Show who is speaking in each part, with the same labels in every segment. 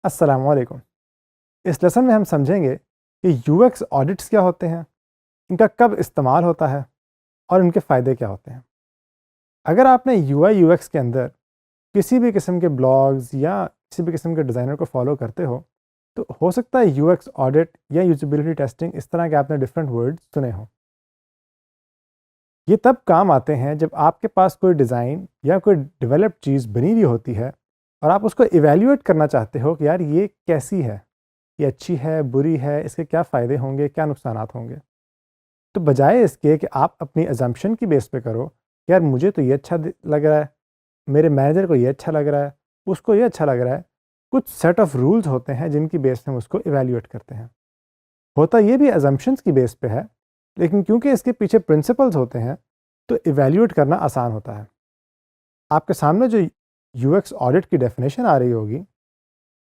Speaker 1: अस्सलामुअलैकुम। इस लेसन में हम समझेंगे कि यूएक्स ऑडिट्स क्या होते हैं, इनका कब इस्तेमाल होता है और इनके फ़ायदे क्या होते हैं। अगर आपने यूआई यूएक्स के अंदर किसी भी किस्म के ब्लॉग्स या किसी भी किस्म के डिज़ाइनर को फॉलो करते हो, तो हो सकता है यूएक्स ऑडिट या यूजिबिलिटी टेस्टिंग इस तरह के आपने डिफरेंट वर्ड्स सुने हों। ये तब काम आते हैं जब आपके पास कोई डिज़ाइन या कोई डेवलप्ड चीज़ बनी हुई होती है और आप उसको इवैल्यूएट करना चाहते हो कि यार ये कैसी है, ये अच्छी है, बुरी है, इसके क्या फ़ायदे होंगे, क्या नुकसानात होंगे। तो बजाय इसके कि आप अपनी अज़म्पशन की बेस पे करो, यार मुझे तो ये अच्छा लग रहा है, मेरे मैनेजर को ये अच्छा लग रहा है, उसको ये अच्छा लग रहा है, कुछ सेट ऑफ रूल्स होते हैं जिनकी बेस पे हम उसको इवैल्यूएट करते हैं। होता ये भी अज़म्पशंस की बेस पे है, लेकिन क्योंकि इसके पीछे प्रिंसिपल्स होते हैं, तो इवैल्यूएट करना आसान होता है। आपके सामने जो यूएक्स ऑडिट की डेफिनेशन आ रही होगी,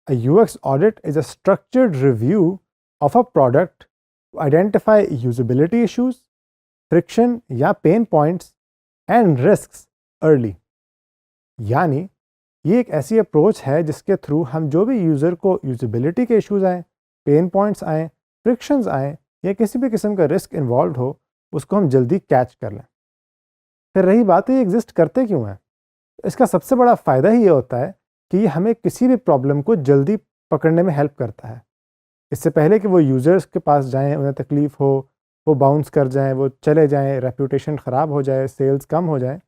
Speaker 1: a UX audit is a structured review of a product to identify usability issues, friction या pain points and risks early। यानी ये एक ऐसी अप्रोच है जिसके थ्रू हम जो भी यूज़र को यूजिबिलिटी के इश्यूज आएँ, पेन पॉइंट्स आएँ, फ्रिक्शंस आएँ या किसी भी किस्म का रिस्क इन्वॉल्व हो, उसको हम जल्दी कैच कर लें। फिर रही बात ये एग्जिस्ट करते क्यों हैं? इसका सबसे बड़ा फ़ायदा ही ये होता है कि ये हमें किसी भी प्रॉब्लम को जल्दी पकड़ने में हेल्प करता है। इससे पहले कि वो यूज़र्स के पास जाएँ, उन्हें तकलीफ़ हो, वो बाउंस कर जाएँ, वो चले जाएँ, रेपुटेशन ख़राब हो जाए, सेल्स कम हो जाए,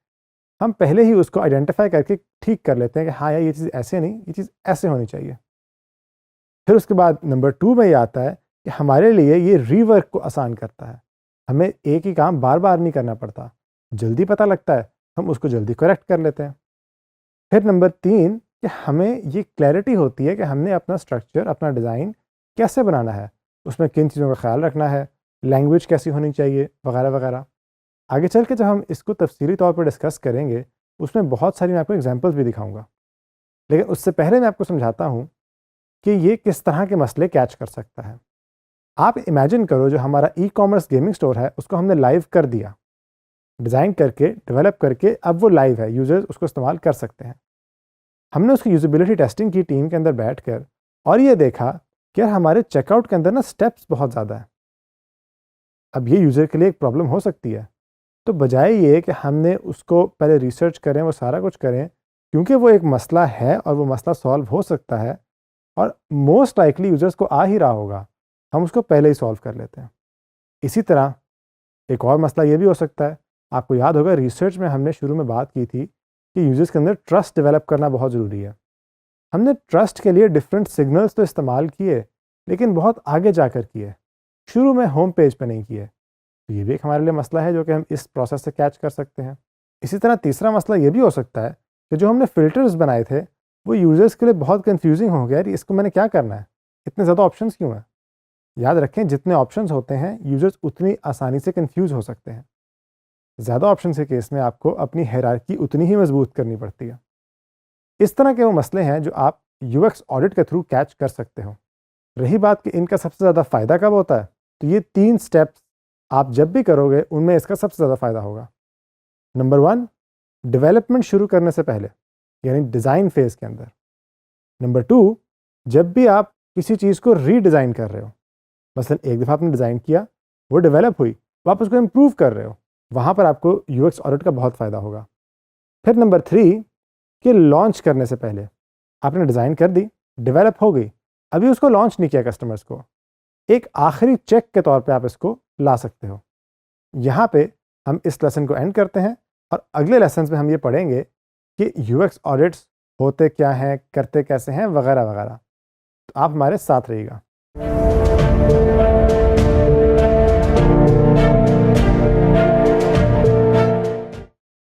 Speaker 1: हम पहले ही उसको आइडेंटिफ़ाई करके ठीक कर लेते हैं कि हाँ यार, ये चीज़ ऐसे नहीं, ये चीज़ ऐसे होनी चाहिए। फिर उसके बाद नंबर 2 में ये आता है कि हमारे लिए ये रीवर्क को आसान करता है। हमें एक ही काम बार-बार नहीं करना पड़ता। जल्दी पता लगता है, हम उसको जल्दी करेक्ट कर लेते हैं। फिर नंबर 3 कि हमें ये क्लैरिटी होती है कि हमने अपना स्ट्रक्चर, अपना डिज़ाइन कैसे बनाना है, उसमें किन चीज़ों का ख़्याल रखना है, लैंग्वेज कैसी होनी चाहिए, वगैरह वगैरह। आगे चल के जब हम इसको तफसीली तौर पर डिस्कस करेंगे, उसमें बहुत सारी मैं आपको एग्जांपल्स भी दिखाऊंगा। लेकिन उससे पहले मैं आपको समझाता हूँ कि ये किस तरह के मसले कैच कर सकता है। आप इमेजिन करो, जो हमारा ई कॉमर्स गेमिंग स्टोर है, उसको हमने लाइव कर दिया, डिज़ाइन करके, डेवलप करके, अब वो लाइव है, यूज़र्स उसको इस्तेमाल कर सकते हैं। हमने उसकी यूजिबिलिटी टेस्टिंग की टीम के अंदर बैठकर और ये देखा कि यार हमारे चेकआउट के अंदर ना स्टेप्स बहुत ज़्यादा है। अब ये यूज़र के लिए एक प्रॉब्लम हो सकती है। तो बजाय ये कि हमने उसको पहले रिसर्च करें, वो सारा कुछ करें, क्योंकि वो एक मसला है और वो मसला सॉल्व हो सकता है और मोस्ट लाइकली यूज़र्स को आ ही रहा होगा, हम उसको पहले ही सॉल्व कर लेते हैं। इसी तरह एक और मसला ये भी हो सकता है, आपको याद होगा रिसर्च में हमने शुरू में बात की थी कि यूज़र्स के अंदर ट्रस्ट डेवलप करना बहुत ज़रूरी है। हमने ट्रस्ट के लिए डिफरेंट सिग्नल्स तो इस्तेमाल किए, लेकिन बहुत आगे जाकर किए, शुरू में होम पेज पे नहीं किए। तो ये भी एक हमारे लिए मसला है जो कि हम इस प्रोसेस से कैच कर सकते हैं। इसी तरह तीसरा मसला ये भी हो सकता है कि जो हमने फ़िल्टर्स बनाए थे, वो यूज़र्स के लिए बहुत कन्फ्यूजिंग हो गया, यार इसको मैंने क्या करना है, इतने ज़्यादा ऑप्शंस क्यों हैं। याद रखें, जितने ऑप्शंस होते हैं, यूज़र्स उतनी आसानी से कन्फ्यूज़ हो सकते हैं। ज़्यादा ऑप्शन के केस में आपको अपनी हायरार्की उतनी ही मजबूत करनी पड़ती है। इस तरह के वो मसले हैं जो आप यूएक्स ऑडिट के थ्रू कैच कर सकते हो। रही बात कि इनका सबसे ज़्यादा फ़ायदा कब होता है, तो ये 3 स्टेप्स आप जब भी करोगे, उनमें इसका सबसे ज़्यादा फ़ायदा होगा। नंबर 1, डेवलपमेंट शुरू करने से पहले, यानी डिज़ाइन फ़ेज़ के अंदर। नंबर 2, जब भी आप किसी चीज़ को रीडिज़ाइन कर रहे हो, मसलन एक दफ़ा आपने डिज़ाइन किया, वो डेवलप हुई, तो आप उसको इम्प्रूव कर रहे हो, वहाँ पर आपको यूएक्स ऑडिट का बहुत फ़ायदा होगा। फिर नंबर 3 कि लॉन्च करने से पहले, आपने डिज़ाइन कर दी, डेवलप हो गई, अभी उसको लॉन्च नहीं किया कस्टमर्स को, एक आखिरी चेक के तौर पे आप इसको ला सकते हो। यहाँ पे हम इस लेसन को एंड करते हैं और अगले लेसन्स में हम ये पढ़ेंगे कि यूएक्स ऑडिट्स होते क्या हैं, करते कैसे हैं, वगैरह वगैरह। तो आप हमारे साथ रहिएगा।